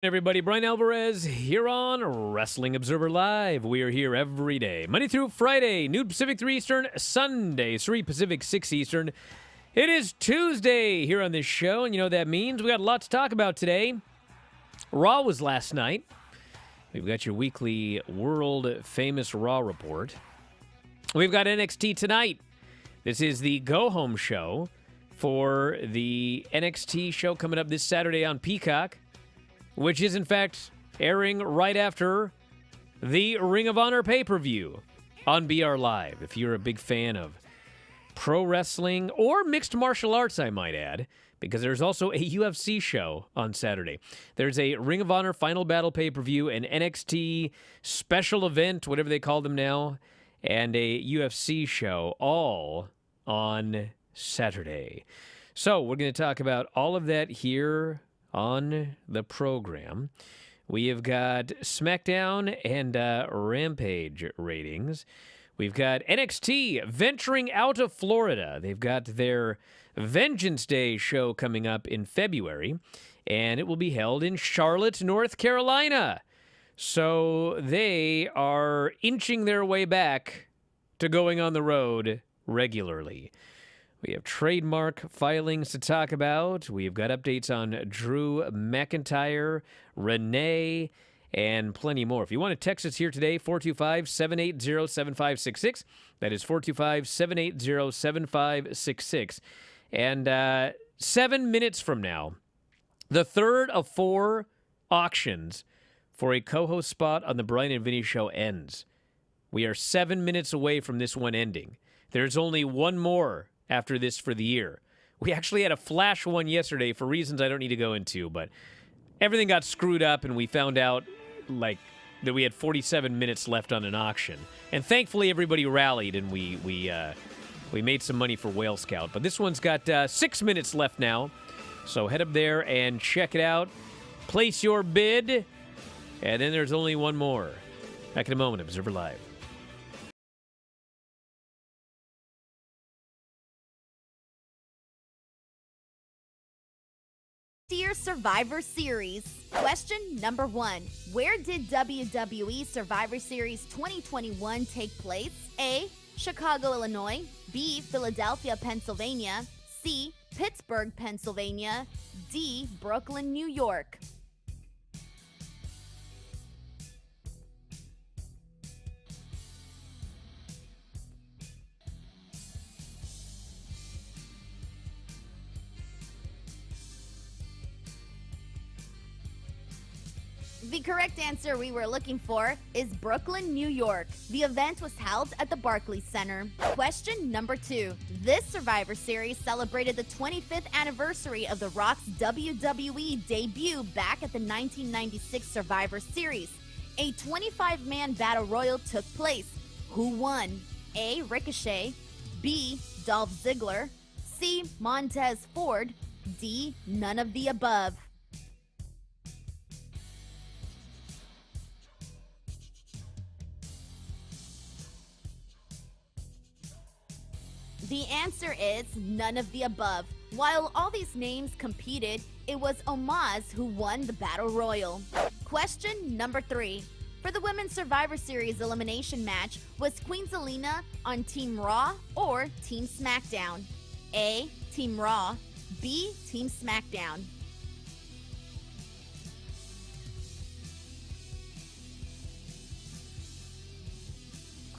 Everybody, Bryan Alvarez here on Wrestling Observer Live. We are here every day, Monday through Friday, noon Pacific 3 Eastern, Sunday 3 Pacific 6 Eastern. It is Tuesday here on this show, and you know what that means. We got a lot to talk about today. Raw was last night. We've got your weekly world-famous Raw report. We've got NXT tonight. This is the go-home show for the NXT show coming up this Saturday on Peacock, which is, in fact, airing right after the Ring of Honor pay-per-view on BR Live. If you're a big fan of pro wrestling or mixed martial arts, I might add, because there's also a UFC show on Saturday. There's a Ring of Honor Final Battle pay-per-view, an NXT special event, whatever they call them now, and a UFC show, all on Saturday. So we're going to talk about all of that here on the program. We have got SmackDown and Rampage ratings. We've got NXT venturing out of Florida. They've got their Vengeance Day show coming up in February, and it will be held in Charlotte, North Carolina. So they are inching their way back to going on the road regularly. We have trademark filings to talk about. We've got updates on Drew McIntyre, Renee, and plenty more. If you want to text us here today, 425-780-7566. That is 425-780-7566. And 7 minutes from now, the third of 4 auctions for a co-host spot on the Bryan and Vinny Show ends. We are 7 minutes away from this one ending. There's only one more after this for the year. We actually had a flash one yesterday for reasons I don't need to go into, but everything got screwed up and we found out that we had 47 minutes left on an auction. And thankfully everybody rallied and we made some money for Whale Scout. But this one's got 6 minutes left now. So head up there and check it out. Place your bid. And then there's only one more. Back in a moment, Observer Live. Dear Survivor Series. Question number 1. Where did WWE Survivor Series 2021 take place? A. Chicago, Illinois. B. Philadelphia, Pennsylvania. C. Pittsburgh, Pennsylvania. D. Brooklyn, New York. The correct answer we were looking for is Brooklyn, New York. The event was held at the Barclays Center. Question number 2. This Survivor Series celebrated the 25th anniversary of The Rock's WWE debut back at the 1996 Survivor Series. A 25-man battle royal took place. Who won? A. Ricochet. B. Dolph Ziggler. C. Montez Ford. D. None of the above. The answer is none of the above. While all these names competed, it was Omos who won the Battle Royal. Question number 3. For the Women's Survivor Series elimination match, was Queen Zelina on Team Raw or Team SmackDown? A. Team Raw. B. Team SmackDown.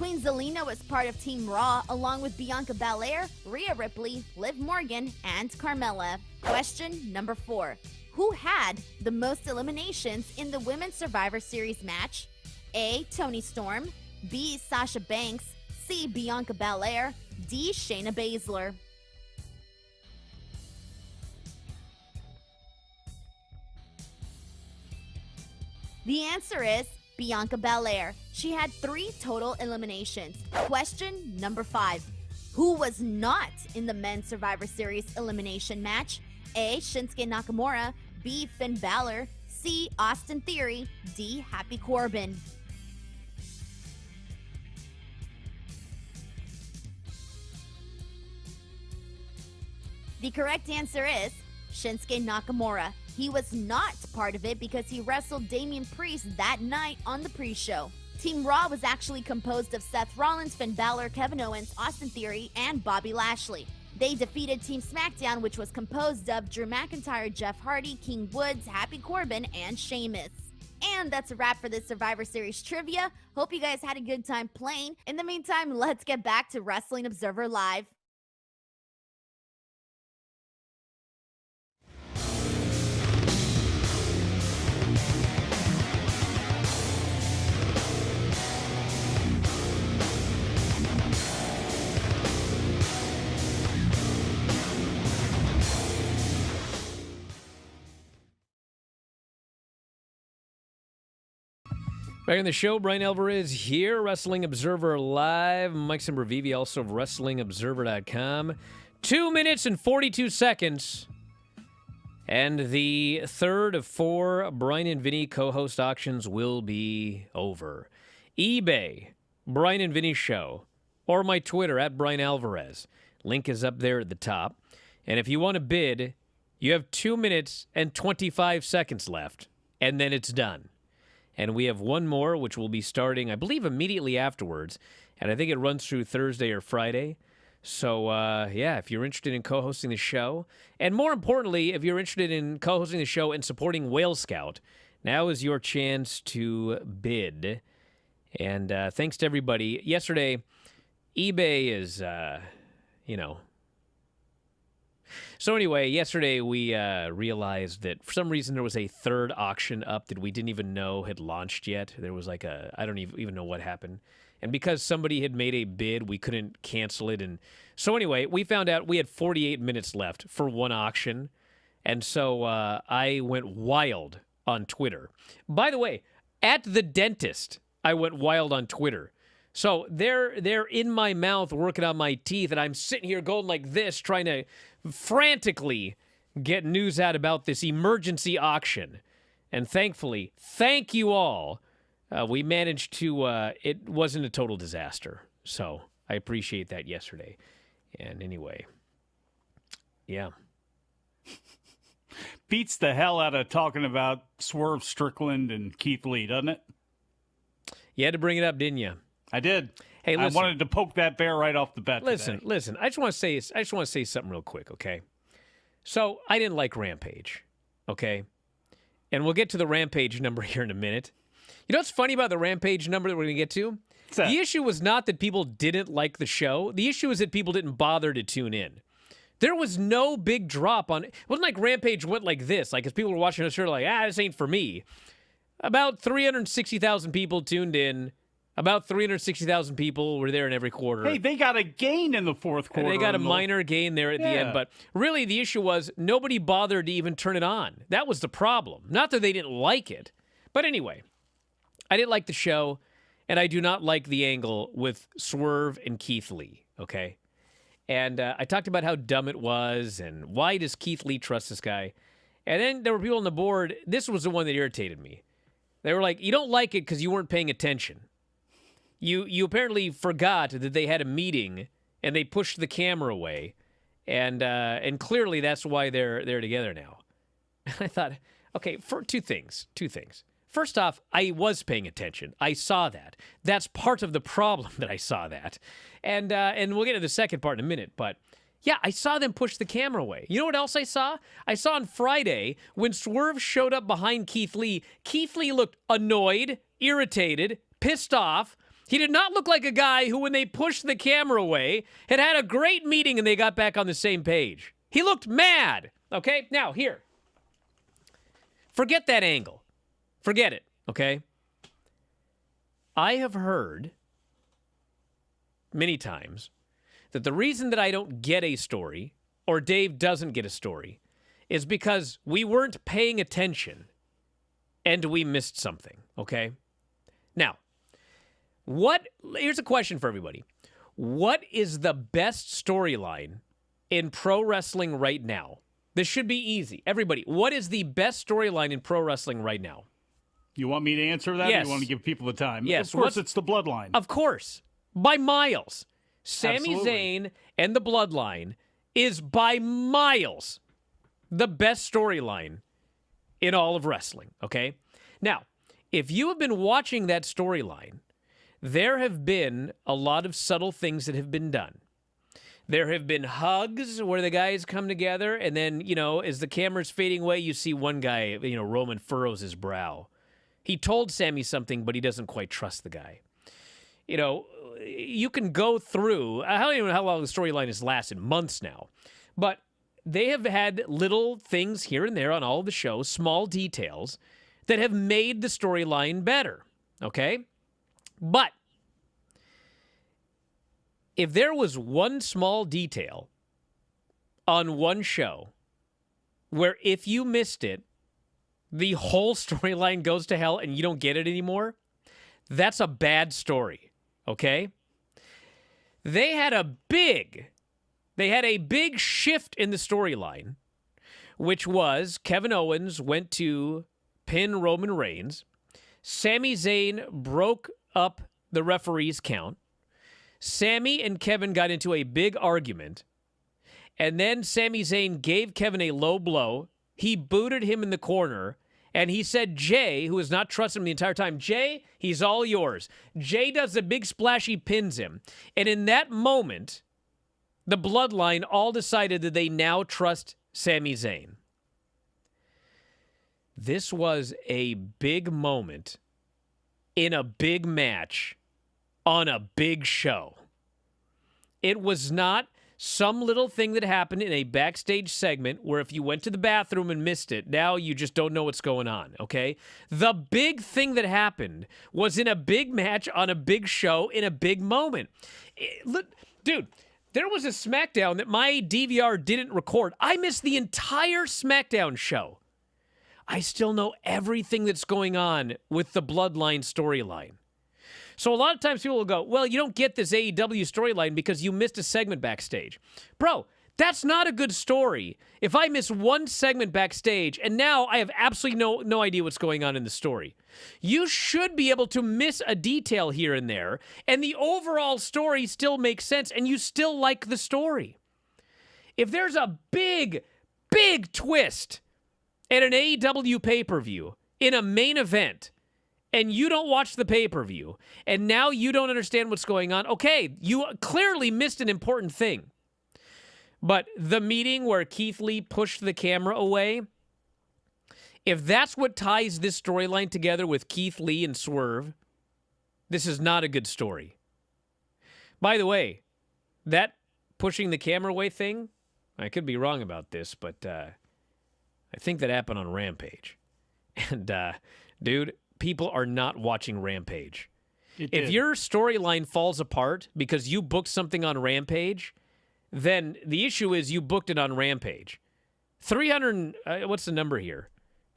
Queen Zelina was part of Team Raw along with Bianca Belair, Rhea Ripley, Liv Morgan, and Carmella. Question number 4. Who had the most eliminations in the Women's Survivor Series match? A. Toni Storm, B. Sasha Banks, C. Bianca Belair, D. Shayna Baszler. The answer is Bianca Belair. She had 3 total eliminations. Question number 5. Who was not in the Men's Survivor Series elimination match? A. Shinsuke Nakamura, B. Finn Balor, C. Austin Theory, D. Happy Corbin. The correct answer is Shinsuke Nakamura. He was not part of it because he wrestled Damian Priest that night on the pre-show. Team Raw was actually composed of Seth Rollins, Finn Balor, Kevin Owens, Austin Theory, and Bobby Lashley. They defeated Team SmackDown, which was composed of Drew McIntyre, Jeff Hardy, King Woods, Happy Corbin, and Sheamus. And that's a wrap for this Survivor Series trivia. Hope you guys had a good time playing. In the meantime, let's get back to Wrestling Observer Live. Back in the show, Bryan Alvarez here, Wrestling Observer Live. Mike Sempervive, also of WrestlingObserver.com. 2 minutes and 42 seconds. And the third of 4 Bryan and Vinny co-host auctions will be over. eBay, Bryan and Vinny Show, or my Twitter, at Bryan Alvarez. Link is up there at the top. And if you want to bid, you have 2 minutes and 25 seconds left, and then it's done. And we have one more, which will be starting, I believe, immediately afterwards. And I think it runs through Thursday or Friday. So, yeah, if you're interested in co-hosting the show, and more importantly, if you're interested in co-hosting the show and supporting Whale Scout, now is your chance to bid. And thanks to everybody. Yesterday, eBay is, So anyway, yesterday we realized that for some reason there was a third auction up that we didn't even know had launched yet. There was like I don't even know what happened. And because somebody had made a bid, we couldn't cancel it. And so anyway, we found out we had 48 minutes left for one auction. And so I went wild on Twitter. By the way, at the dentist, I went wild on Twitter. So they're in my mouth working on my teeth, and I'm sitting here going like this, trying to frantically get news out about this emergency auction. And thankfully, thank you all, we managed to, it wasn't a total disaster. So I appreciate that yesterday. And anyway, yeah. Beats the hell out of talking about Swerve Strickland and Keith Lee, doesn't it? You had to bring it up, didn't you? I did. Hey, listen, I wanted to poke that bear right off the bat. Listen. I just want to say something real quick, okay? So I didn't like Rampage, okay? And we'll get to the Rampage number here in a minute. You know what's funny about the Rampage number that we're going to get to? The issue was not that people didn't like the show. The issue is that people didn't bother to tune in. There was no big drop on it. It wasn't like Rampage went like this. Like, as people were watching the show, like, this ain't for me. About 360,000 people tuned in. About 360,000 people were there in every quarter. Hey, they got a gain in the fourth quarter. And they got a minor gain there at the end. But really, the issue was nobody bothered to even turn it on. That was the problem. Not that they didn't like it. But anyway, I didn't like the show, and I do not like the angle with Swerve and Keith Lee, okay? And I talked about how dumb it was, and why does Keith Lee trust this guy? And then there were people on the board. This was the one that irritated me. They were like, you don't like it because you weren't paying attention. You apparently forgot that they had a meeting and they pushed the camera away, and clearly that's why they're together now. I thought, okay, for two things. First off, I was paying attention. I saw that. That's part of the problem that I saw that, and we'll get to the second part in a minute. But yeah, I saw them push the camera away. You know what else I saw? I saw on Friday when Swerve showed up behind Keith Lee. Keith Lee looked annoyed, irritated, pissed off. He did not look like a guy who, when they pushed the camera away, had a great meeting and they got back on the same page. He looked mad. Okay? Now, here. Forget that angle. Forget it. Okay? I have heard many times that the reason that I don't get a story, or Dave doesn't get a story, is because we weren't paying attention and we missed something, okay? Now, here's a question for everybody. What is the best storyline in pro wrestling right now? This should be easy. Everybody, what is the best storyline in pro wrestling right now? You want me to answer that? Yes. Or you want to give people the time? Yes. Of course, it's the Bloodline. Of course. By miles. Sami Absolutely. Zayn and the Bloodline is by miles the best storyline in all of wrestling, okay? Now, if you have been watching that storyline, there have been a lot of subtle things that have been done. There have been hugs where the guys come together, and then, as the camera's fading away, you see one guy, Roman furrows his brow. He told Sami something, but he doesn't quite trust the guy. You can go through, I don't even know how long the storyline has lasted, months now, but they have had little things here and there on all the shows, small details, that have made the storyline better, okay? But if there was one small detail on one show where if you missed it, the whole storyline goes to hell and you don't get it anymore, that's a bad story, okay? They had a big shift in the storyline, which was Kevin Owens went to pin Roman Reigns. Sami Zayn broke up the referee's count. Sami and Kevin got into a big argument. And then Sami Zayn gave Kevin a low blow. He booted him in the corner. And he said, Jay, who has not trusted him the entire time, Jay, he's all yours. Jay does a big splash, he pins him. And in that moment, the Bloodline all decided that they now trust Sami Zayn. This was a big moment in a big match on a big show. It was not some little thing that happened in a backstage segment where if you went to the bathroom and missed it, now you just don't know what's going on, okay? The big thing that happened was in a big match on a big show in a big moment. Look, dude, there was a SmackDown that my DVR didn't record. I missed the entire SmackDown show. I still know everything that's going on with the Bloodline storyline. So a lot of times people will go, well, you don't get this AEW storyline because you missed a segment backstage. Bro, that's not a good story. If I miss one segment backstage and now I have absolutely no idea what's going on in the story. You should be able to miss a detail here and there, and the overall story still makes sense, and you still like the story. If there's a big twist at an AEW pay-per-view in a main event, and you don't watch the pay-per-view, and now you don't understand what's going on, okay, you clearly missed an important thing. But the meeting where Keith Lee pushed the camera away, if that's what ties this storyline together with Keith Lee and Swerve, this is not a good story. By the way, that pushing the camera away thing, I could be wrong about this, but I think that happened on Rampage. And, dude, people are not watching Rampage. If your storyline falls apart because you booked something on Rampage, then the issue is you booked it on Rampage. 300, what's the number here?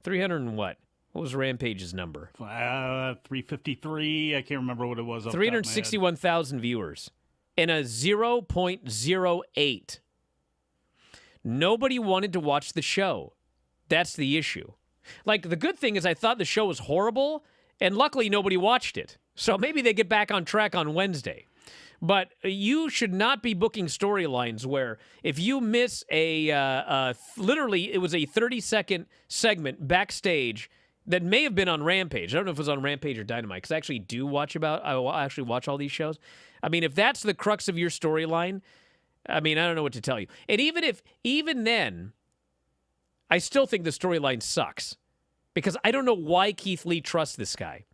300 and what? What was Rampage's number? 353. I can't remember what it was. 361,000 viewers and a 0.08. Nobody wanted to watch the show. That's the issue. Like, the good thing is I thought the show was horrible, and luckily nobody watched it. So maybe they get back on track on Wednesday. But you should not be booking storylines where if you miss literally it was a 30-second segment backstage that may have been on Rampage. I don't know if it was on Rampage or Dynamite, because I actually I actually watch all these shows. I mean, if that's the crux of your storyline, I mean, I don't know what to tell you. And even then, I still think the storyline sucks because I don't know why Keith Lee trusts this guy.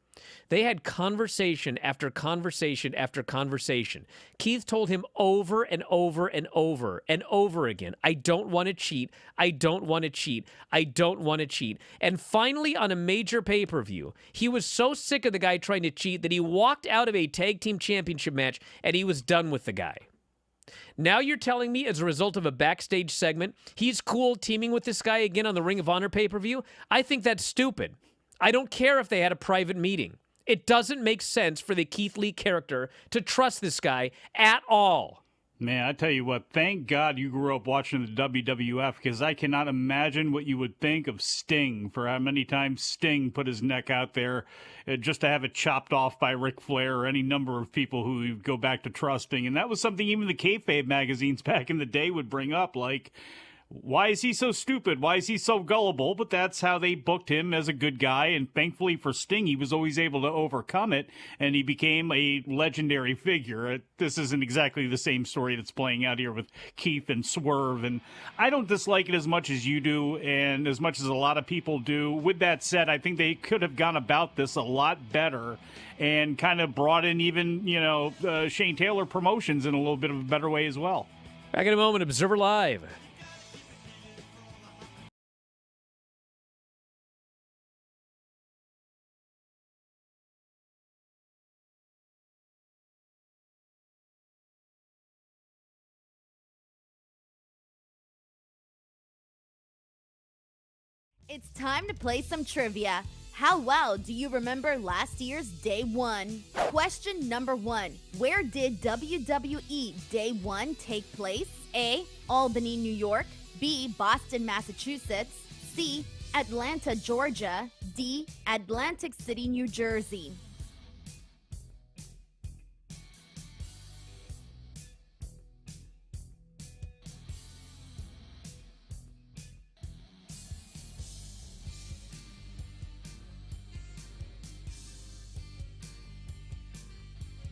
They had conversation after conversation after conversation. Keith told him over and over and over and over again, I don't want to cheat. I don't want to cheat. I don't want to cheat. And finally, on a major pay-per-view, he was so sick of the guy trying to cheat that he walked out of a tag team championship match and he was done with the guy. Now you're telling me as a result of a backstage segment, he's cool teaming with this guy again on the Ring of Honor pay-per-view? I think that's stupid. I don't care if they had a private meeting. It doesn't make sense for the Keith Lee character to trust this guy at all. Man, I tell you what, thank God you grew up watching the WWF, because I cannot imagine what you would think of Sting, for how many times Sting put his neck out there just to have it chopped off by Ric Flair or any number of people who you go back to trusting. And that was something even the kayfabe magazines back in the day would bring up, like, why is he so stupid? Why is he so gullible? But that's how they booked him as a good guy. And thankfully for Sting, he was always able to overcome it, and he became a legendary figure. This isn't exactly the same story that's playing out here with Keith and Swerve. And I don't dislike it as much as you do and as much as a lot of people do. With that said, I think they could have gone about this a lot better and kind of brought in even, Shane Taylor Promotions in a little bit of a better way as well. Back in a moment, Observer Live. It's time to play some trivia. How well do you remember last year's Day One? Question number 1. Where did WWE Day One take place? A. Albany, New York. B. Boston, Massachusetts. C. Atlanta, Georgia. D. Atlantic City, New Jersey.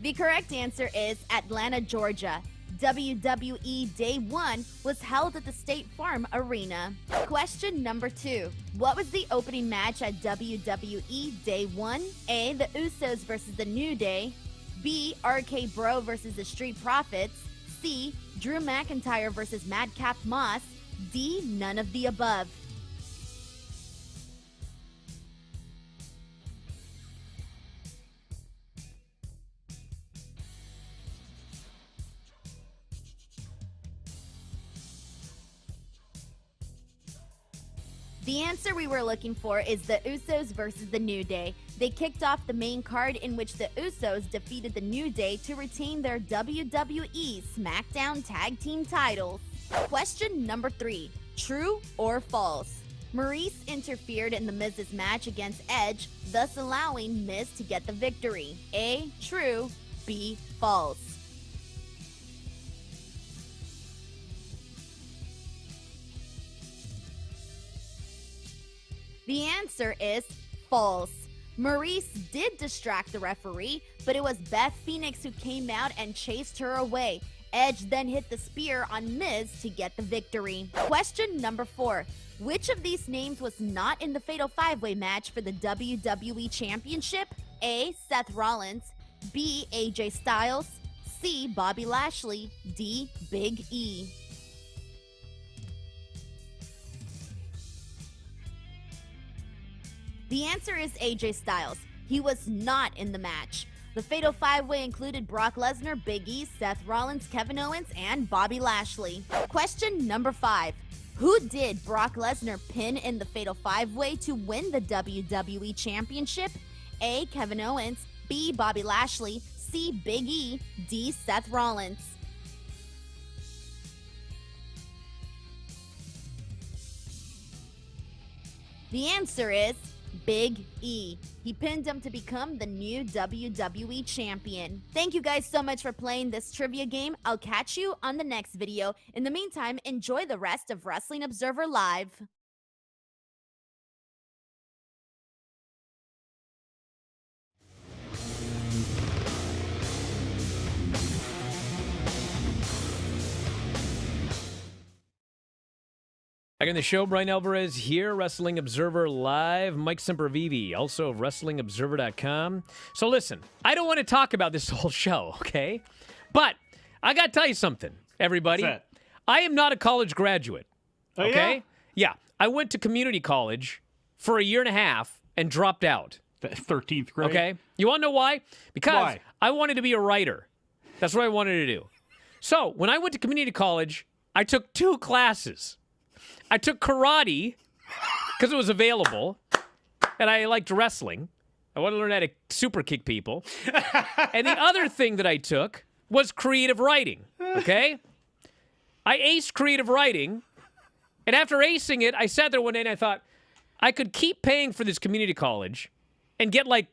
The correct answer is Atlanta, Georgia. WWE Day One was held at the State Farm Arena. Question number 2. What was the opening match at WWE Day One? A. The Usos versus the New Day. B. RK Bro versus the Street Profits. C. Drew McIntyre versus Madcap Moss. D. None of the above. The answer we were looking for is the Usos versus the New Day. They kicked off the main card in which the Usos defeated the New Day to retain their WWE SmackDown Tag Team titles. Question number 3. True or false? Maurice interfered in The Miz's match against Edge, thus allowing Miz to get the victory. A. True. B. False. The answer is false. Maurice did distract the referee, but it was Beth Phoenix who came out and chased her away. Edge then hit the spear on Miz to get the victory. Question number 4. Which of these names was not in the Fatal 5-Way match for the WWE Championship? A. Seth Rollins. B. AJ Styles. C. Bobby Lashley. D. Big E. The answer is AJ Styles. He was not in the match. The Fatal 5-Way included Brock Lesnar, Big E, Seth Rollins, Kevin Owens, and Bobby Lashley. Question number 5. Who did Brock Lesnar pin in the Fatal 5-Way to win the WWE Championship? A. Kevin Owens. B. Bobby Lashley. C. Big E. D. Seth Rollins. The answer is Big E. He pinned him to become the new WWE champion. Thank you guys so much for playing this trivia game. I'll catch you on the next video. In the meantime, enjoy the rest of Wrestling Observer Live. Back on the show, Bryan Alvarez here, Wrestling Observer Live. Mike Sempervive, also of WrestlingObserver.com. So listen, I don't want to talk about this whole show, okay? But I got to tell you something, everybody. What's that? I am not a college graduate, Oh, okay? Yeah, I went to community college for a year and a half and dropped out. 13th grade. Okay. You want to know why? Because Why? I wanted to be a writer. That's what I wanted to do. So when I went to community college, I took 2 classes. I took karate because it was available, and I liked wrestling. I wanted to learn how to super kick people. And the other thing that I took was creative writing. Okay. I aced creative writing, and after acing it, I sat there one day and I thought, I could keep paying for this community college and get like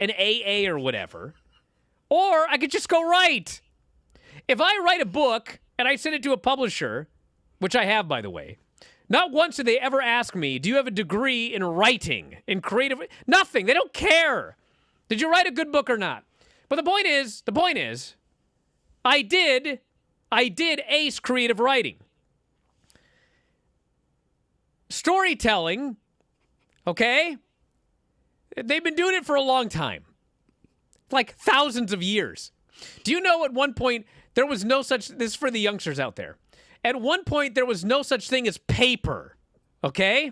an AA or whatever, or I could just go write. If I write a book and I send it to a publisher, which I have, by the way, not once did they ever ask me, do you have a degree in writing, in creative? Nothing. They don't care. Did you write a good book or not? But the point is, I did ace creative writing. Storytelling, okay? They've been doing it for a long time. Like thousands of years. Do you know at one point there was no such, this is for the youngsters out there. At one point there was no such thing as paper, okay?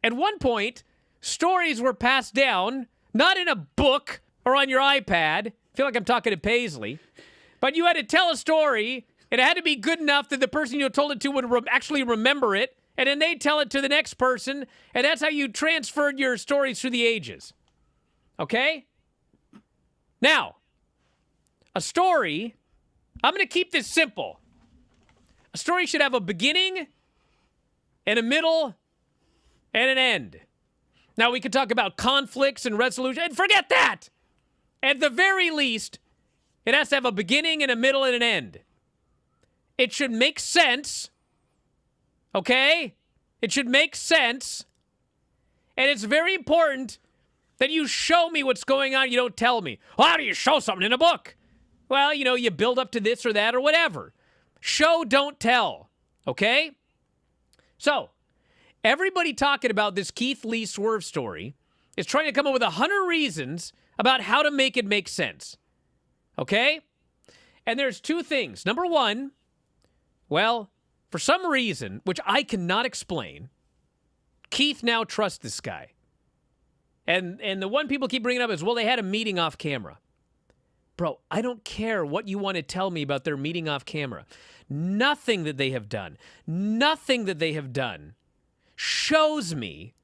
At one point, stories were passed down, not in a book or on your iPad. I feel like I'm talking to Paisley. But you had to tell a story, and it had to be good enough that the person you told it to would actually remember it, and then they'd tell it to the next person, and that's how you transferred your stories through the ages. Okay? Now, a story, I'm going to keep this simple. A story should have a beginning and a middle and an end. Now, we could talk about conflicts and resolution, and forget that! At the very least, it has to have a beginning and a middle and an end. It should make sense, okay? It should make sense. And it's very important that you show me what's going on. You don't tell me. Well, how do you show something in a book? Well, you build up to this or that or whatever. Show, don't tell, okay? So, everybody talking about this Keith Lee Swerve story is trying to come up with 100 reasons about how to make it make sense, okay? And there's 2 things. Number 1, well, for some reason, which I cannot explain, Keith now trusts this guy. And the one people keep bringing up is, well, they had a meeting off camera. Bro, I don't care what you want to tell me about their meeting off camera. Nothing that they have done shows me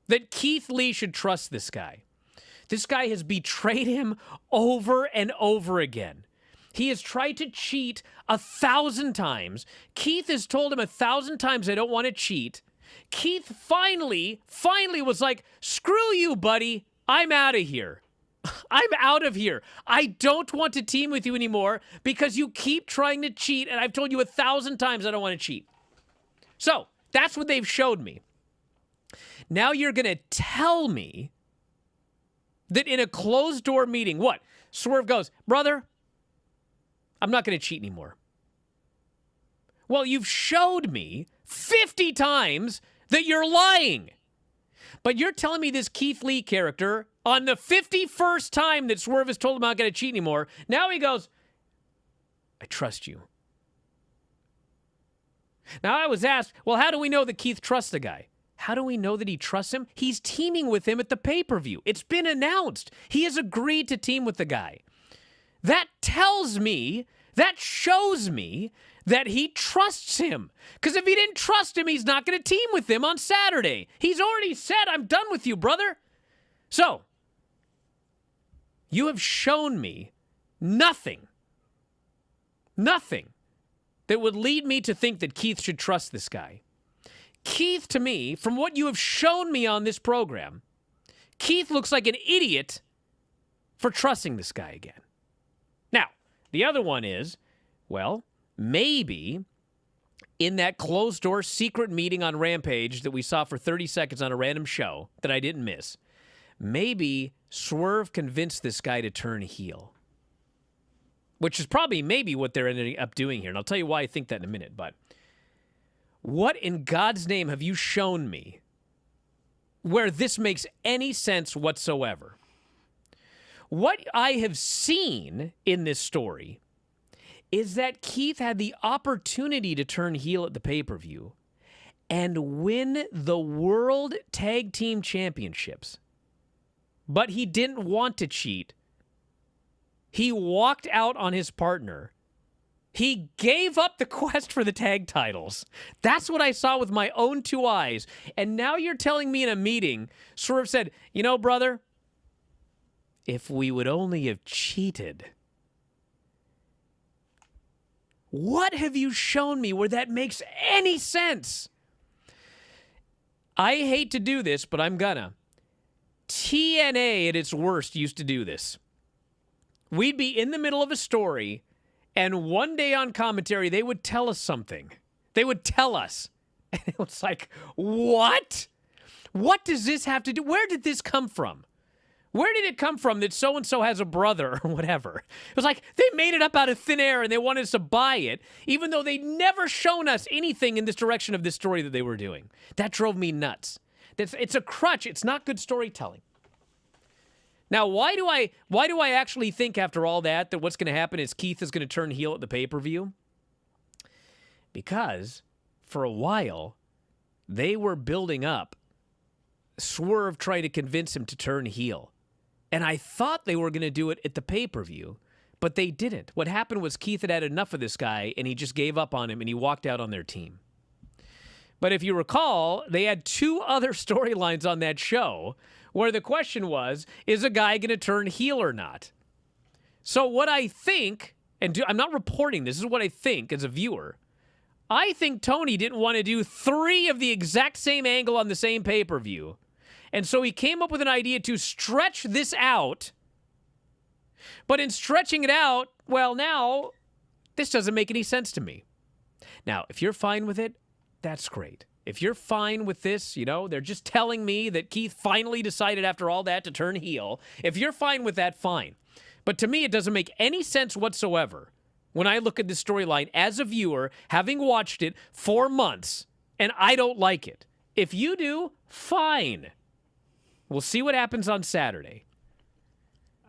that Keith Lee should trust this guy. This guy has betrayed him over and over again. He has tried to cheat 1,000 times. Keith has told him 1,000 times, I don't want to cheat. Keith finally was like, screw you, buddy. I'm out of here. I'm out of here. I don't want to team with you anymore because you keep trying to cheat, and I've told you 1,000 times I don't want to cheat. So, that's what they've showed me. Now you're going to tell me that in a closed-door meeting, what? Swerve goes, brother, I'm not going to cheat anymore. Well, you've showed me 50 times that you're lying. But you're telling me this Keith Lee character, on the 51st time that Swerve has told him I'm not going to cheat anymore, now he goes, I trust you. Now I was asked, well, how do we know that Keith trusts the guy? How do we know that he trusts him? He's teaming with him at the pay-per-view. It's been announced. He has agreed to team with the guy. That tells me, that shows me that he trusts him. Because if he didn't trust him, he's not going to team with him on Saturday. He's already said, I'm done with you, brother. So, you have shown me nothing that would lead me to think that Keith should trust this guy. Keith, to me, from what you have shown me on this program, Keith looks like an idiot for trusting this guy again. Now, the other one is, well, maybe in that closed-door secret meeting on Rampage that we saw for 30 seconds on a random show that I didn't miss, maybe Swerve convinced this guy to turn heel. Which is probably maybe what they're ending up doing here. And I'll tell you why I think that in a minute. But What in God's name have you shown me where this makes any sense whatsoever? What I have seen in this story is that Keith had the opportunity to turn heel at the pay-per-view and win the World Tag Team Championships. But he didn't want to cheat. He walked out on his partner. He gave up the quest for the tag titles. That's what I saw with my own two eyes. And now you're telling me in a meeting, Swerve said, you know, brother, if we would only have cheated. What have you shown me where that makes any sense? I hate to do this, but I'm gonna. TNA at its worst used to do this. We'd be in the middle of a story, and one day on commentary, they would tell us something. They would tell us. And it was like, what? What does this have to do? Where did this come from? Where did it come from that so-and-so has a brother or whatever? It was like they made it up out of thin air and they wanted us to buy it, even though they'd never shown us anything in this direction of this story that they were doing. That drove me nuts. It's a crutch. It's not good storytelling. Now, why do I actually think after all that what's going to happen is Keith is going to turn heel at the pay-per-view? Because for a while, they were building up Swerve trying to convince him to turn heel. And I thought they were going to do it at the pay-per-view, but they didn't. What happened was Keith had enough of this guy, and he just gave up on him, and he walked out on their team. But if you recall, they had two other storylines on that show where the question was, is a guy going to turn heel or not? So what I think, I'm not reporting this is what I think as a viewer, I think Tony didn't want to do 3 of the exact same angle on the same pay-per-view. And so he came up with an idea to stretch this out. But in stretching it out, well, now, this doesn't make any sense to me. Now, if you're fine with it, that's great. If you're fine with this, you know, they're just telling me that Keith finally decided after all that to turn heel. If you're fine with that, fine. But to me, it doesn't make any sense whatsoever when I look at this storyline as a viewer, having watched it for months, and I don't like it. If you do, fine. We'll see what happens on Saturday.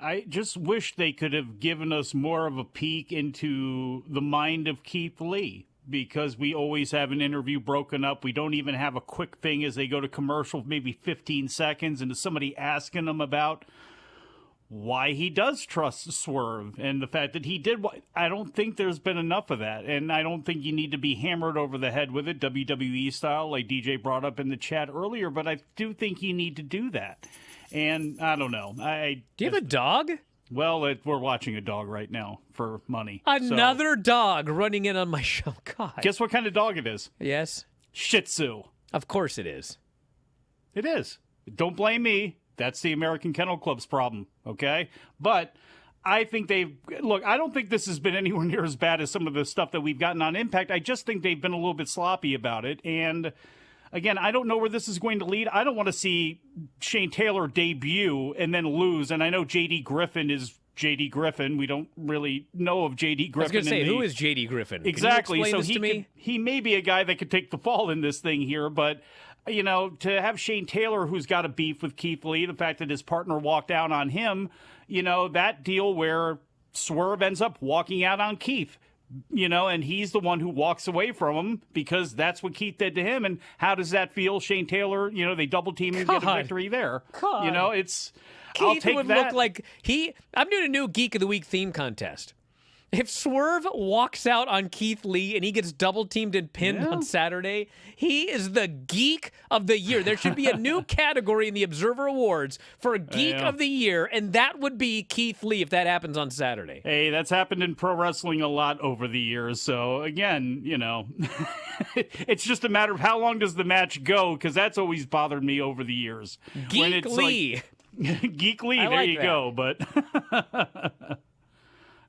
I just wish they could have given us more of a peek into the mind of Keith Lee, because we always have an interview broken up. We don't even have a quick thing as they go to commercial, maybe 15 seconds, and somebody asking them about why he does trust Swerve and the fact that he did. I don't think there's been enough of that, and I don't think you need to be hammered over the head with it, WWE style, like DJ brought up in the chat earlier, but I do think you need to do that. And I don't know. Do you have a dog? Well, we're watching a dog right now for money. Another dog running in on my show. God. Guess what kind of dog it is? Yes? Shih Tzu. Of course it is. It is. Don't blame me. That's the American Kennel Club's problem, okay? But I think I don't think this has been anywhere near as bad as some of the stuff that we've gotten on Impact. I just think they've been a little bit sloppy about it. And again, I don't know where this is going to lead. I don't want to see Shane Taylor debut and then lose. And I know J.D. Griffin is J.D. Griffin. We don't really know of J.D. Griffin. I was going to say, who is J.D. Griffin? Exactly. Can you explain So this to me? he may be a guy that could take the fall in this thing here, but you know, to have Shane Taylor, who's got a beef with Keith Lee, the fact that his partner walked out on him, you know, that deal where Swerve ends up walking out on Keith, you know, and he's the one who walks away from him because that's what Keith did to him. And how does that feel? Shane Taylor, you know, they double team and get a victory there. God. You know, it's Keith I'll take would that. look like I'm doing a new Geek of the Week theme contest. If Swerve walks out on Keith Lee and he gets double teamed and pinned on Saturday, he is the Geek of the Year. There should be a new category in the Observer Awards for a Geek of the Year, and that would be Keith Lee if that happens on Saturday. Hey, that's happened in pro wrestling a lot over the years. So again, you know, it's just a matter of how long does the match go, because that's always bothered me over the years. Geek Lee. Geek Lee, there you go. But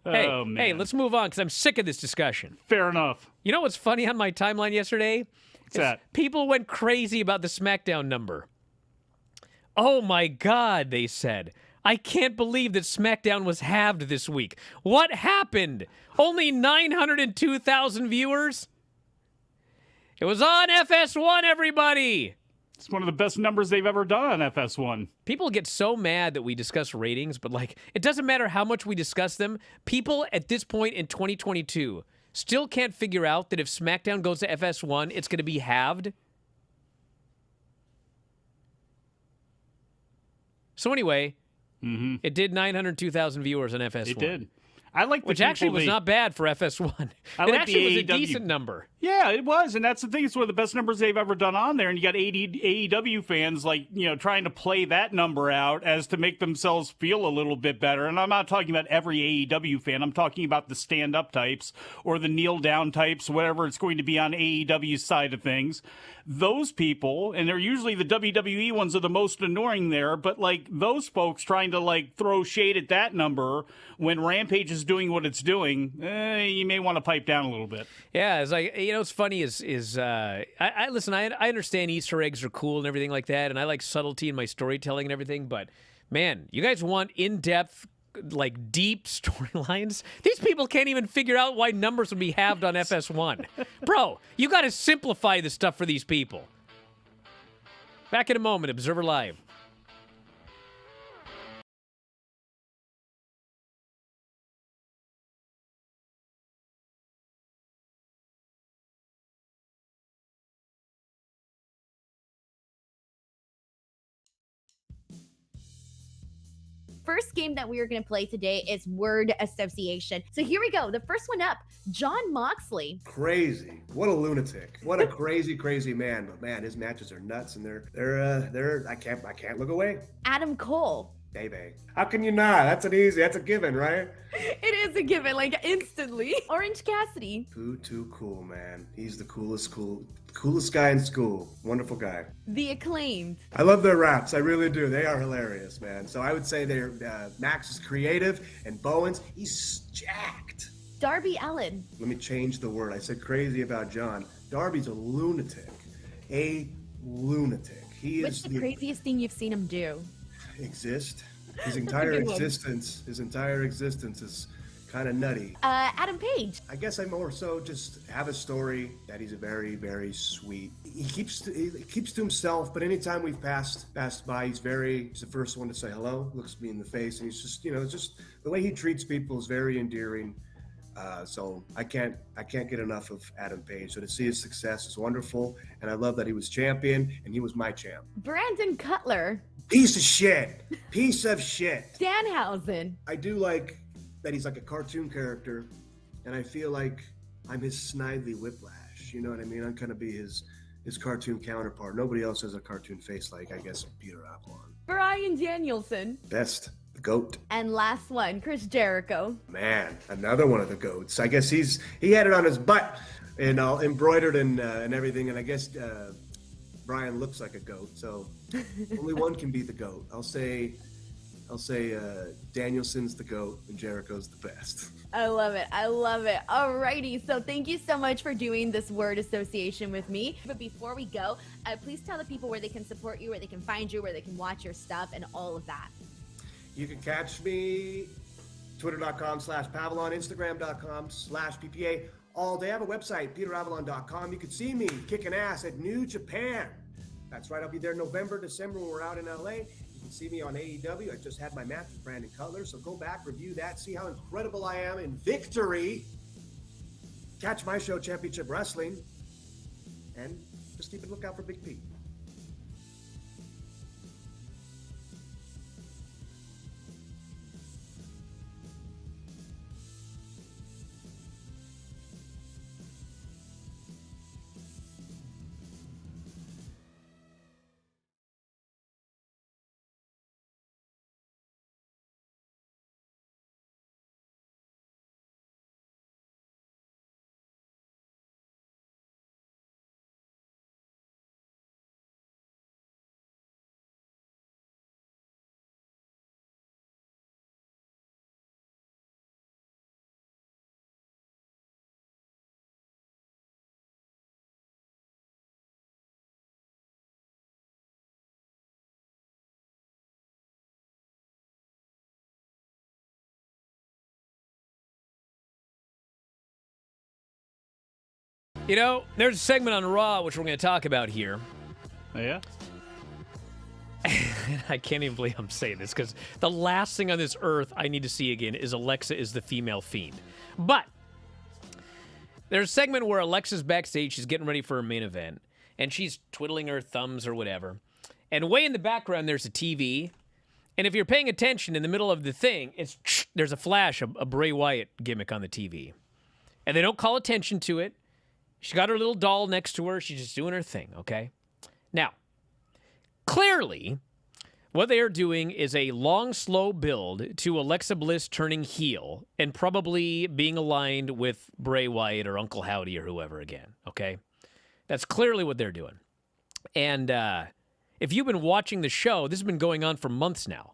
Hey, let's move on because I'm sick of this discussion. Fair enough. You know what's funny on my timeline yesterday? What's that? People went crazy about the SmackDown number. Oh my God, they said. I can't believe that SmackDown was halved this week. What happened? Only 902,000 viewers? It was on FS1, everybody. It's one of the best numbers they've ever done on FS1. People get so mad that we discuss ratings, but like it doesn't matter how much we discuss them. People at this point in 2022 still can't figure out that if SmackDown goes to FS1, it's going to be halved. So anyway, it did 902,000 viewers on FS1. It did. I like the Which actually was not bad for FS1. I It like actually was the a AEW. decent number. Yeah, it was, and that's the thing. It's one of the best numbers they've ever done on there. And you got AEW fans trying to play that number out as to make themselves feel a little bit better. And I'm not talking about every AEW fan. I'm talking about the stand-up types or the kneel-down types, whatever it's going to be on AEW's side of things. Those people, and they're usually the WWE ones, are the most annoying there. But like those folks trying to like throw shade at that number when Rampage is doing what it's doing, you may want to pipe down a little bit. Yeah, it's like, what's funny is I listen, I understand Easter eggs are cool and everything like that, and I like subtlety in my storytelling and everything, but man, you guys want in-depth, like deep storylines? These people can't even figure out why numbers would be halved on FS1. Bro, you got to simplify the stuff for these people. Back in a moment, Observer Live. First game that we are going to play today is word association. So here we go. The first one up, Jon Moxley. Crazy. What a lunatic. What a crazy, crazy man. But man, his matches are nuts, and they're I can't look away. Adam Cole. Baby. How can you not? That's a given, right? It is a given, like instantly. Orange Cassidy. Too cool, man. He's the coolest guy in school. Wonderful guy. The Acclaimed. I love their raps. I really do. They are hilarious, man. So I would say they're Max is creative, and Bowens, he's jacked. Darby Allin. Let me change the word. I said crazy about John. Darby's a lunatic. A lunatic. He What's is the craziest thing you've seen him do? Exist. His entire existence is kind of nutty. Adam Page. I guess I more so just have a story that he's a very, very sweet. He keeps to himself, but anytime we've passed by, he's the first one to say hello, looks me in the face, and he's just, just the way he treats people is very endearing. So I can't get enough of Adam Page. So to see his success is wonderful, and I love that he was champion, and he was my champ. Brandon Cutler. Piece of shit. Piece of shit. Danhausen. I do like that he's like a cartoon character, and I feel like I'm his Snidely Whiplash. You know what I mean? I'm kind of be his cartoon counterpart. Nobody else has a cartoon face like, I guess, Peter Avalon. Bryan Danielson. Best. The GOAT. And last one, Chris Jericho. Man, another one of the GOATs. I guess he had it on his butt and all embroidered and everything, and I guess Bryan looks like a goat, so only one can be the GOAT. I'll say Danielson's the GOAT and Jericho's the best. I love it. Alrighty, so thank you so much for doing this word association with me. But before we go, please tell the people where they can support you, where they can find you, where they can watch your stuff, and all of that. You can catch me twitter.com/Pavalon, Instagram.com/PPA all day. I have a website, peteravalon.com. You can see me kicking ass at New Japan. That's right, I'll be there November, December when we're out in LA. You can see me on AEW. I just had my match with Brandon Cutler, so go back, review that, see how incredible I am in victory. Catch my show, Championship Wrestling, and just keep a lookout for Big Pete. You know, there's a segment on Raw which we're going to talk about here. Oh, yeah? I can't even believe I'm saying this because the last thing on this earth I need to see again is Alexa is the female fiend. But there's a segment where Alexa's backstage. She's getting ready for her main event, and she's twiddling her thumbs or whatever. And way in the background, there's a TV. And if you're paying attention in the middle of the thing, there's a flash, a Bray Wyatt gimmick on the TV. And they don't call attention to it. She got her little doll next to her. She's just doing her thing, okay? Now, clearly, what they are doing is a long, slow build to Alexa Bliss turning heel and probably being aligned with Bray Wyatt or Uncle Howdy or whoever again, okay? That's clearly what they're doing. And if you've been watching the show, this has been going on for months now.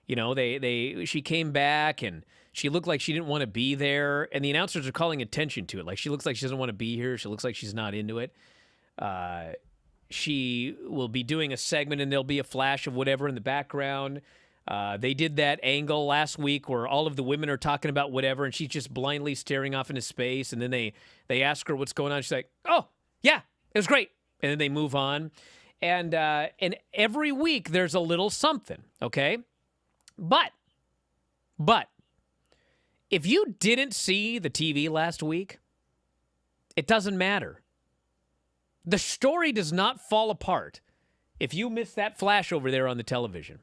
You know, she came back and she looked like she didn't want to be there, and the announcers are calling attention to it. Like, she looks like she doesn't want to be here. She looks like she's not into it. She will be doing a segment, and there'll be a flash of whatever in the background. They did that angle last week where all of the women are talking about whatever, and she's just blindly staring off into space, and then they ask her what's going on. She's like, oh, yeah, it was great. And then they move on. And every week there's a little something, okay? But if you didn't see the TV last week, it doesn't matter. The story does not fall apart if you missed that flash over there on the television.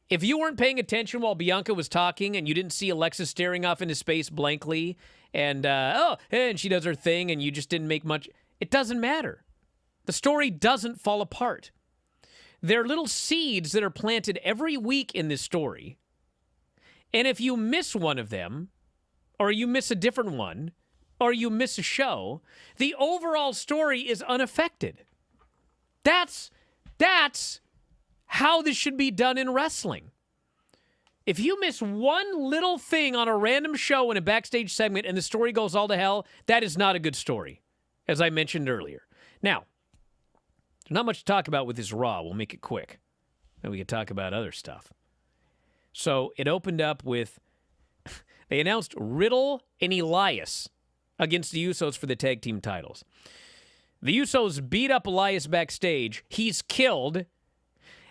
If you weren't paying attention while Bianca was talking and you didn't see Alexa staring off into space blankly and she does her thing and you just didn't make much, it doesn't matter. The story doesn't fall apart. There are little seeds that are planted every week in this story. And if you miss one of them, or you miss a different one, or you miss a show, the overall story is unaffected. That's how this should be done in wrestling. If you miss one little thing on a random show in a backstage segment and the story goes all to hell, that is not a good story, as I mentioned earlier. Now, there's not much to talk about with this Raw. We'll make it quick. Then we can talk about other stuff. So it opened up with, they announced Riddle and Elias against the Usos for the tag team titles. The Usos beat up Elias backstage. He's killed.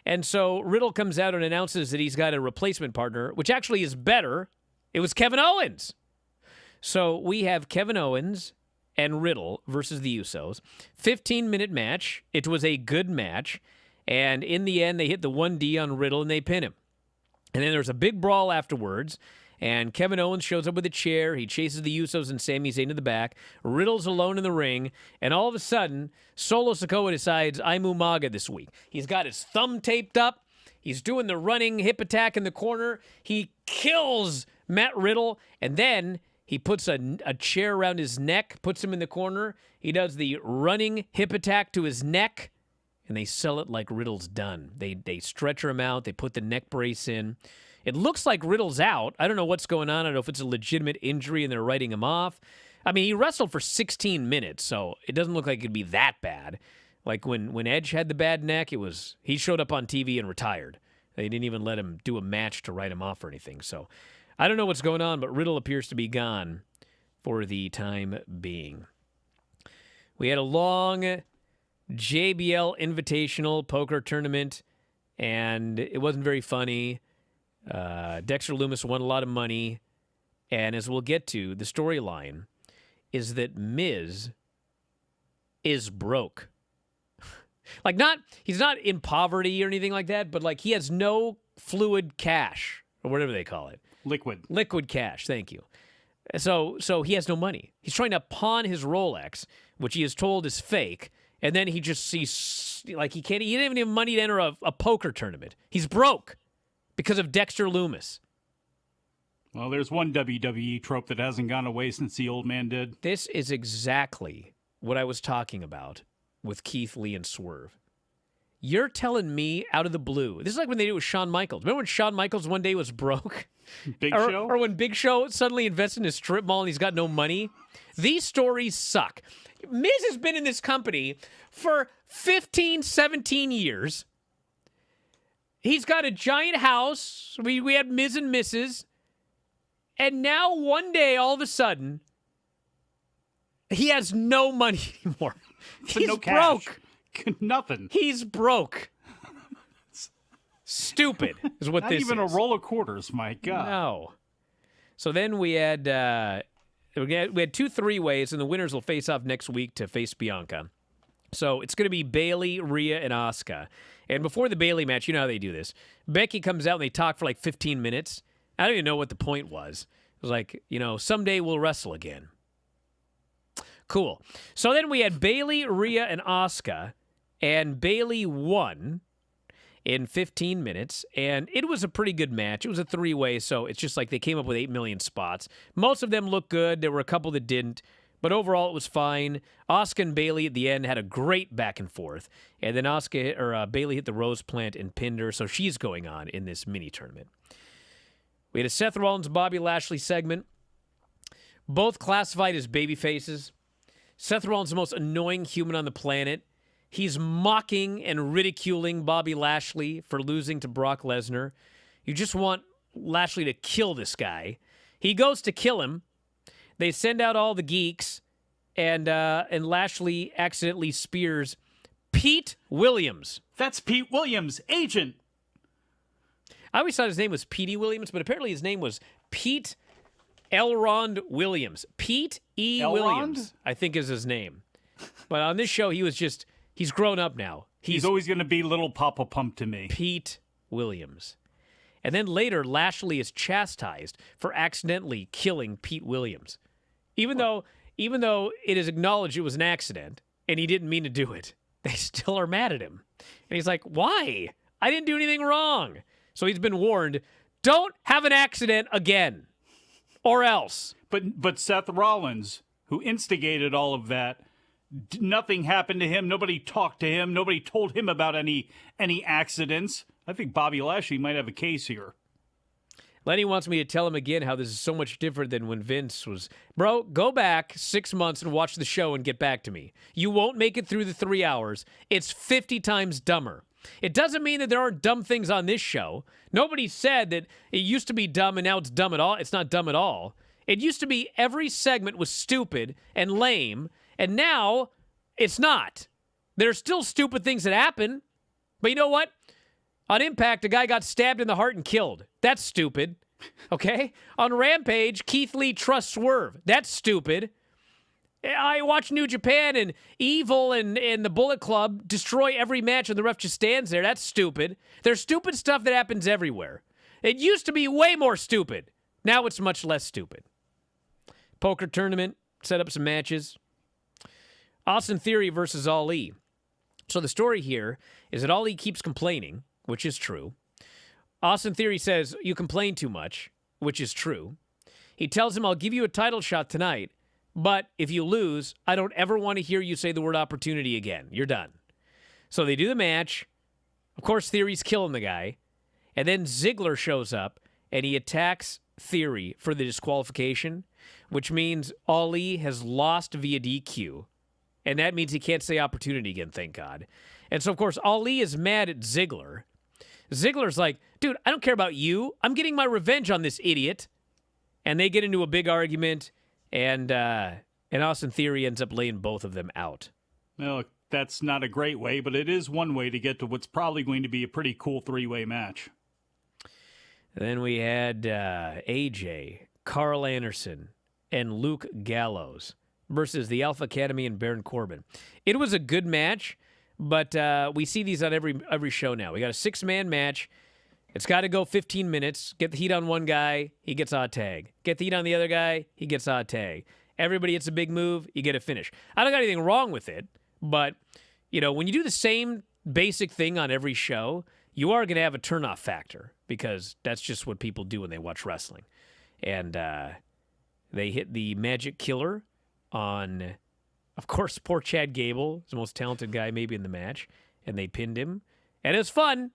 And so Riddle comes out and announces that he's got a replacement partner, which actually is better. It was Kevin Owens. So we have Kevin Owens and Riddle versus the Usos. 15-minute match. It was a good match. And in the end, they hit the 1D on Riddle and they pin him. And then there's a big brawl afterwards. And Kevin Owens shows up with a chair. He chases the Usos and Sami Zayn to the back. Riddle's alone in the ring. And all of a sudden, Solo Sikoa decides, I'm Umaga this week. He's got his thumb taped up. He's doing the running hip attack in the corner. He kills Matt Riddle. And then he puts a chair around his neck, puts him in the corner. He does the running hip attack to his neck. And they sell it like Riddle's done. They stretcher him out. They put the neck brace in. It looks like Riddle's out. I don't know what's going on. I don't know if it's a legitimate injury and they're writing him off. I mean, he wrestled for 16 minutes, so it doesn't look like it'd be that bad. Like when Edge had the bad neck, he showed up on TV and retired. They didn't even let him do a match to write him off or anything. So I don't know what's going on, but Riddle appears to be gone for the time being. We had a long JBL Invitational poker tournament, and it wasn't very funny. Dexter Lumis won a lot of money, and as we'll get to, the storyline is that Miz is broke. He's not in poverty or anything like that, but like he has no fluid cash or whatever they call it. Liquid cash, thank you. So he has no money. He's trying to pawn his Rolex, which he is told is fake, and then he didn't even have money to enter a poker tournament. He's broke because of Dexter Lumis. Well, there's one WWE trope that hasn't gone away since the old man did. This is exactly what I was talking about with Keith Lee and Swerve. You're telling me out of the blue. This is like when they did it with Shawn Michaels. Remember when Shawn Michaels one day was broke? Big Show? Or when Big Show suddenly invested in a strip mall and he's got no money? These stories suck. Miz has been in this company for 15, 17 years. He's got a giant house. We had Miz and Mrs. And now one day, all of a sudden, He has no money anymore. He's no broke. Cash. Nothing. He's broke. Stupid is what Not this even is. a roll of quarters, my God. No. So then we had 2 three-ways, and the winners will face off next week to face Bianca. So it's going to be Bayley, Rhea, and Asuka. And before the Bayley match, you know how they do this. Becky comes out and they talk for like 15 minutes. I don't even know what the point was. It was like, someday we'll wrestle again. Cool. So then we had Bayley, Rhea, and Asuka, and Bayley won in 15 minutes, and it was a pretty good match. It was a three-way, so it's just like they came up with 8 million spots. Most of them looked good. There were a couple that didn't, but overall it was fine. Asuka and Bayley at the end had a great back and forth, and then Bayley hit the Rose Plant and pinned her, so she's going on in this mini tournament. We had a Seth Rollins, Bobby Lashley segment, both classified as baby faces. Seth Rollins is the most annoying human on the planet. He's mocking and ridiculing Bobby Lashley for losing to Brock Lesnar. You just want Lashley to kill this guy. He goes to kill him. They send out all the geeks, and Lashley accidentally spears Pete Williams. That's Pete Williams, agent. I always thought his name was Petey Williams, but apparently his name was Pete Elrond Williams. Pete E. Elrond? Williams, I think is his name. But on this show, he's grown up now. He's always going to be little Papa Pump to me. Pete Williams. And then later, Lashley is chastised for accidentally killing Pete Williams. Even though it is acknowledged it was an accident and he didn't mean to do it, they still are mad at him. And he's like, why? I didn't do anything wrong. So he's been warned, don't have an accident again, or else. But Seth Rollins, who instigated all of that, nothing happened to him. Nobody talked to him. Nobody told him about any accidents. I think Bobby Lashley might have a case here. Lenny wants me to tell him again how this is so much different than when Vince was. Bro, go back 6 months and watch the show and get back to me. You won't make it through the 3 hours. It's 50 times dumber. It doesn't mean that there aren't dumb things on this show. Nobody said that it used to be dumb and now it's dumb at all. It's not dumb at all. It used to be every segment was stupid and lame, and now it's not. There's still stupid things that happen, but you know what? On Impact, a guy got stabbed in the heart and killed. That's stupid. Okay? On Rampage, Keith Lee trusts Swerve. That's stupid. I watch New Japan and Evil and the Bullet Club destroy every match and the ref just stands there. That's stupid. There's stupid stuff that happens everywhere. It used to be way more stupid. Now it's much less stupid. Poker tournament, set up some matches. Austin Theory versus Ali. So the story here is that Ali keeps complaining, which is true. Austin Theory says, you complain too much, which is true. He tells him, I'll give you a title shot tonight, but if you lose, I don't ever want to hear you say the word opportunity again. You're done. So they do the match. Of course, Theory's killing the guy. And then Ziggler shows up, and he attacks Theory for the disqualification, which means Ali has lost via DQ. And that means he can't say opportunity again, thank God. And so, of course, Ali is mad at Ziggler. Ziggler's like, dude, I don't care about you. I'm getting my revenge on this idiot. And they get into a big argument, and Austin Theory ends up laying both of them out. Well, that's not a great way, but it is one way to get to what's probably going to be a pretty cool three-way match. And then we had AJ, Carl Anderson, and Luke Gallows versus the Alpha Academy and Baron Corbin. It was a good match, but we see these on every show now. We got a 6-man match. It's got to go 15 minutes. Get the heat on one guy, he gets odd tag. Get the heat on the other guy, he gets odd tag. Everybody hits a big move, you get a finish. I don't got anything wrong with it, but when you do the same basic thing on every show, you are going to have a turnoff factor because that's just what people do when they watch wrestling. And they hit the Magic Killer on, of course, poor Chad Gable, the most talented guy maybe in the match, and they pinned him. And it was fun.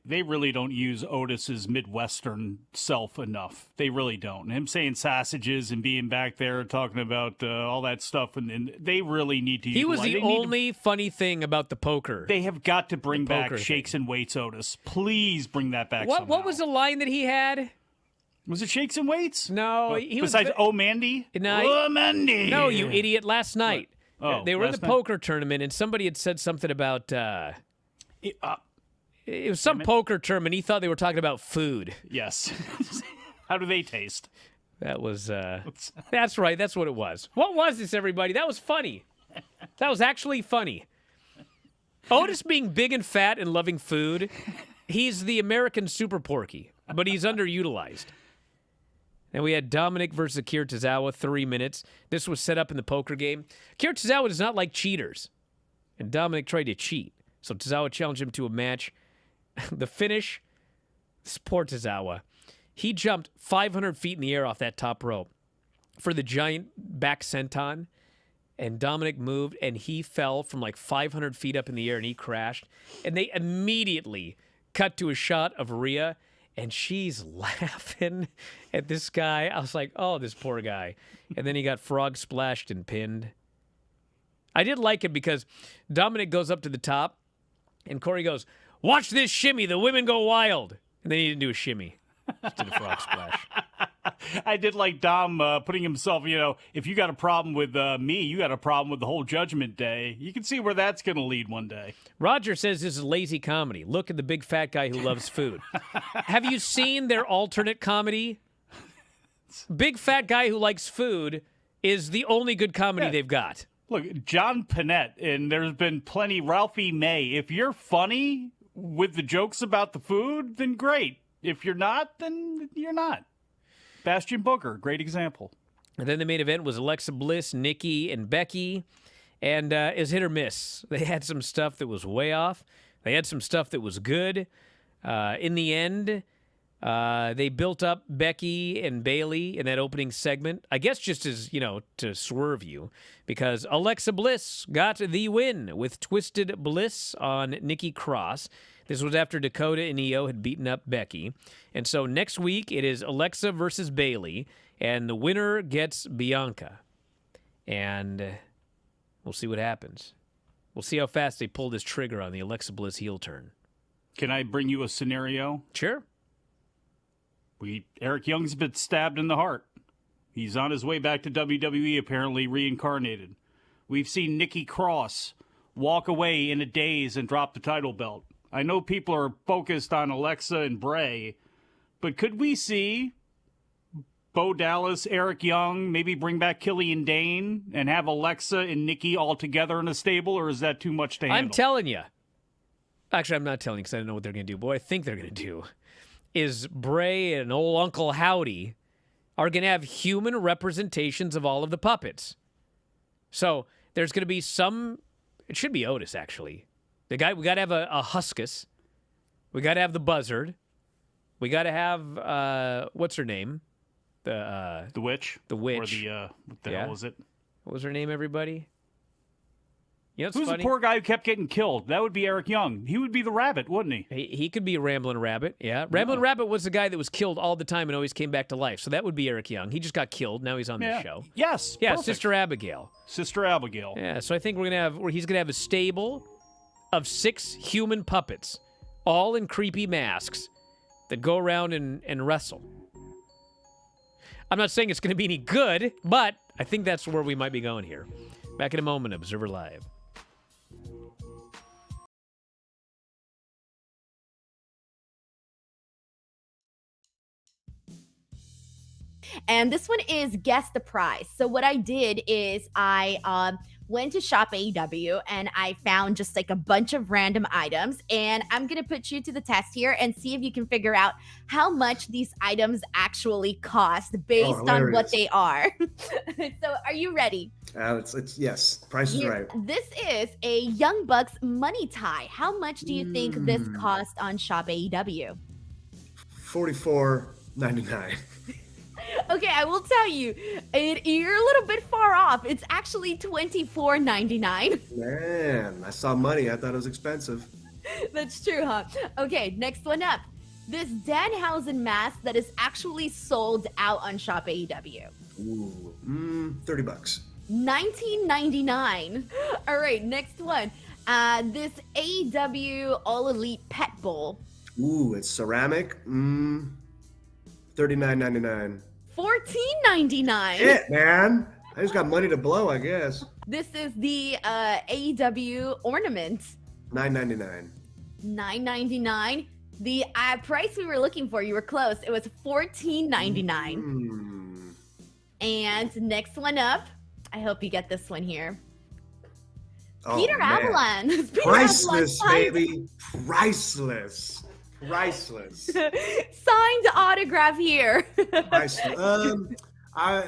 They really don't use Otis's Midwestern self enough. They really don't. Him saying sausages and being back there talking about all that stuff, and they really need to use. He was the only funny thing about the poker. They have got to bring back Shakes and Weights Otis. Please bring that back somehow. What was the line that he had? Was it Shakes and Weights? No, he was. Besides Mandy? No, Mandy! No, you idiot. Last night. Oh, they were in the last night? poker tournament, and somebody had said something about... it was some poker tournament. He thought they were talking about food. Yes. How do they taste? That was... that's right. That's what it was. What was this, everybody? That was funny. That was actually funny. Otis being big and fat and loving food, he's the American Super Porky, but he's underutilized. And we had Dominic versus Akira Tozawa, 3 minutes. This was set up in the poker game. Akira Tozawa does not like cheaters, and Dominic tried to cheat. So Tozawa challenged him to a match. The finish, this poor Tozawa, he jumped 500 feet in the air off that top rope for the giant back senton, and Dominic moved, and he fell from like 500 feet up in the air, and he crashed. And they immediately cut to a shot of Rhea, and she's laughing at this guy. I was like, oh, this poor guy. And then he got frog splashed and pinned. I did like it because Dominic goes up to the top, and Corey goes, watch this shimmy. The women go wild. And then he didn't do a shimmy. Just did a frog splash. I did like Dom putting himself, if you got a problem with me, you got a problem with the whole Judgment Day. You can see where that's going to lead one day. Roger says this is lazy comedy. Look at the big fat guy who loves food. Have you seen their alternate comedy? Big fat guy who likes food is the only good comedy they've got. Look, John Panette, and there's been plenty, Ralphie May. If you're funny with the jokes about the food, then great. If you're not, then you're not. Bastion Booker, great example. And then the main event was Alexa Bliss, Nikki, and Becky. And it was hit or miss. They had some stuff that was way off. They had some stuff that was good. In the end, they built up Becky and Bayley in that opening segment. I guess just as, to swerve you. Because Alexa Bliss got the win with Twisted Bliss on Nikki Cross. This was after Dakota and Io had beaten up Becky. And so next week, it is Alexa versus Bayley, and the winner gets Bianca. And we'll see what happens. We'll see how fast they pull this trigger on the Alexa Bliss heel turn. Can I bring you a scenario? Sure. Eric Young's been stabbed in the heart. He's on his way back to WWE, apparently reincarnated. We've seen Nikki Cross walk away in a daze and drop the title belt. I know people are focused on Alexa and Bray, but could we see Bo Dallas, Eric Young, maybe bring back Killian Dane and have Alexa and Nikki all together in a stable, or is that too much to handle? I'm telling you. Actually, I'm not telling you because I don't know what they're going to do. But what I think they're going to do is Bray and old Uncle Howdy are going to have human representations of all of the puppets. So there's going to be some... It should be Otis, actually. We got to have a Huskus. We got to have the Buzzard. We got to have what's her name? The Witch. The Witch. Or the what the hell was it? What was her name? Everybody. Who's funny? The poor guy who kept getting killed? That would be Eric Young. He would be the rabbit, wouldn't he? He could be a Ramblin' Rabbit. Yeah, Ramblin' Rabbit was the guy that was killed all the time and always came back to life. So that would be Eric Young. He just got killed. Now he's on the show. Yes. Yeah, perfect. Sister Abigail. Sister Abigail. Yeah. So I think he's gonna have a stable of 6 human puppets, all in creepy masks, that go around and wrestle. I'm not saying it's going to be any good, but I think that's where we might be going here. Back in a moment, Observer Live. And this one is Guess the Prize. So what I did is I went to Shop AEW and I found just like a bunch of random items. And I'm going to put you to the test here and see if you can figure out how much these items actually cost based on what they are. So are you ready? It's yes. Price is right. This is a Young Bucks money tie. How much do you think this cost on Shop AEW? $44.99. Okay, I will tell you, you're a little bit far off. It's actually $24.99. Man, I saw money. I thought it was expensive. That's true, huh? Okay, next one up. This Danhausen mask that is actually sold out on Shop AEW. Ooh, $30. $19.99. All right, next one. This AEW All Elite Pet Bowl. Ooh, it's ceramic. $39.99. $14.99. Shit, man. I just got money to blow, I guess. This is the AEW ornament. $9.99. $9.99. The price we were looking for, you were close. It was $14.99. And next one up, I hope you get this one here. Oh, Peter man. Avalon. Peter Priceless, Avalon baby. Priceless. Priceless. signed autograph here. Priceless.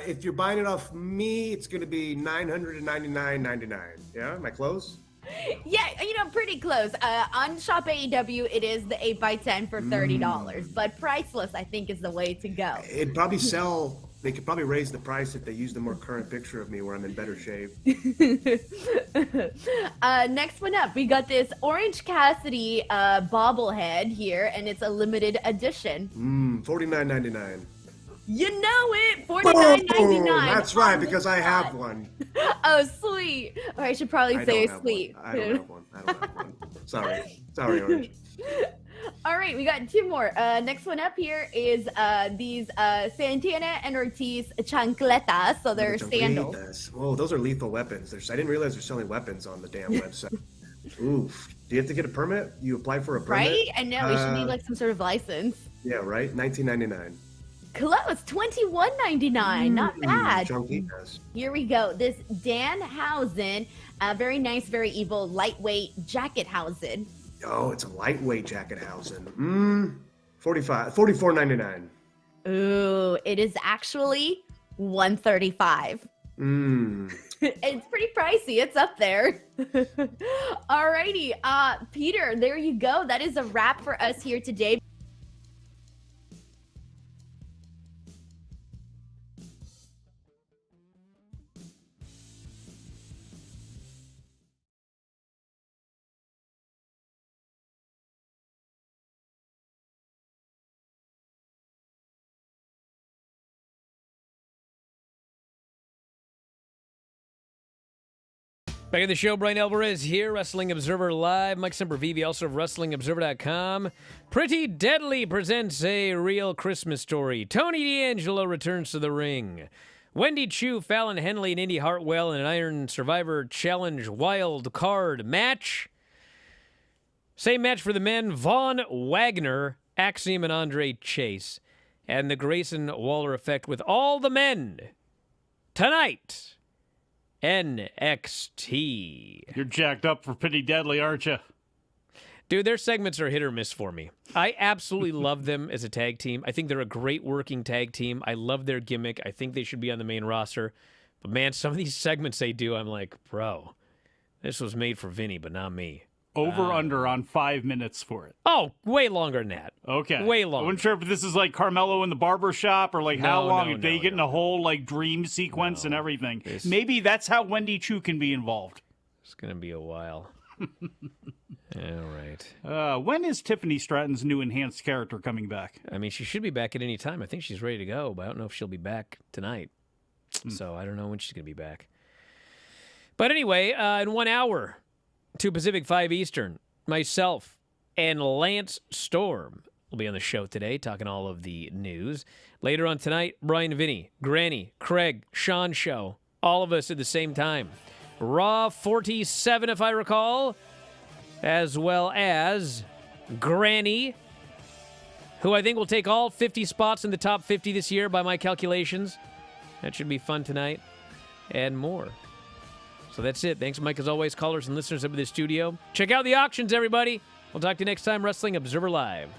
If you're buying it off me, it's going to be $999.99. Yeah, am I close? Yeah, pretty close. On Shop AEW, it is the 8x10 for $30. But priceless, I think, is the way to go. It'd probably sell. They could probably raise the price if they used a more current picture of me where I'm in better shape. Next one up, we got this Orange Cassidy bobblehead here, and it's a limited edition. $49.99. You know it, $49.99. That's right, because I have one. Oh, sweet. Or I should probably say sweet. I don't have one. Sorry, Orange. All right, we got two more. Next one up here is these Santana and Ortiz chancletas. So they're sandals. Oh, those are lethal weapons. I didn't realize they're selling weapons on the damn website. Oof. Do you have to get a permit? You apply for a permit? Right? I know. We should need like some sort of license. Yeah, right? $19.99. Close, $21.99. Not bad. Chunkitas. Here we go. This Danhausen, very nice, very evil, lightweight jacket housing. Oh, it's a lightweight jacket housing. $44.99. Ooh, it is actually $135. It's pretty pricey. It's up there. Alrighty, Peter, there you go. That is a wrap for us here today. Back in the show, Bryan Alvarez here, Wrestling Observer Live. Mike Sempervive, also of WrestlingObserver.com. Pretty Deadly presents a real Christmas story. Tony D'Angelo returns to the ring. Wendy Chu, Fallon Henley, and Indy Hartwell in an Iron Survivor Challenge wild card match. Same match for the men, Von Wagner, Axiom, and Andre Chase. And the Grayson Waller effect with all the men. Tonight, NXT. You're jacked up for Pretty Deadly, aren't you? Dude, their segments are hit or miss for me. I absolutely love them as a tag team. I think they're a great working tag team. I love their gimmick. I think they should be on the main roster. But man, some of these segments they do, I'm like, bro, this was made for Vinny, but not me. Over-under on 5 minutes for it. Oh, way longer than that. Okay. Way longer. I wasn't sure if this is like Carmelo in the barber shop or like how long. If they get in a whole like dream sequence and everything. Maybe that's how Wendy Chu can be involved. It's going to be a while. All right. When is Tiffany Stratton's new enhanced character coming back? I mean, she should be back at any time. I think she's ready to go, but I don't know if she'll be back tonight. So I don't know when she's going to be back. But anyway, in 1 hour, 2 Pacific, 5 Eastern, myself and Lance Storm will be on the show today, talking all of the news. Later on tonight, Brian, Vinny, Granny, Craig, Sean show, all of us at the same time. Raw 47, if I recall, as well as Granny, who I think will take all 50 spots in the top 50 this year by my calculations. That should be fun tonight, and more. So that's it. Thanks, Mike, as always, callers and listeners up in the studio. Check out the auctions, everybody. We'll talk to you next time, Wrestling Observer Live.